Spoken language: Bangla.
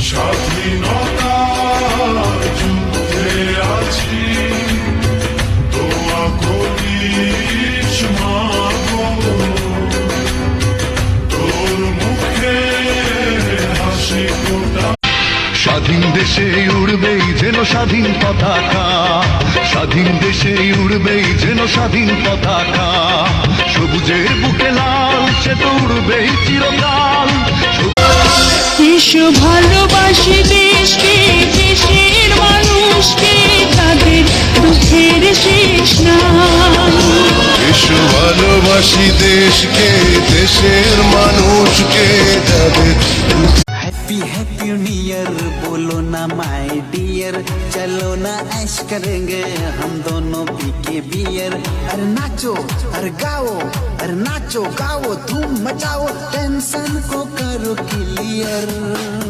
স্বাধীনতার যুদ্ধে আছি, দোয়া করিস মা গো, তোর মুখে হাসি ফোটা। স্বাধীন দেশে উড়বেই যেন স্বাধীন পতাকা, স্বাধীন দেশে উড়বেই যেন স্বাধীন পতাকা, সবুজের বুকে লাল সে তো উড়বেই চিরকাল। এসো ভালোবাসি দেশকে, দেশের মানুষকে, তাদের দুঃখের শেষ নাই। এসো ভালোবাসি দেশকে, দেশের মানুষকে, তাদের। हैप्पी हैप्पी न्यू ईयर बोलो ना माय डियर, चलो ना ऐश करेंगे हम दोनों पी के बियर। अरे नाचो अरे गाओ, अरे नाचो गाओ धूम मचाओ, टेंशन को करो क्लियर।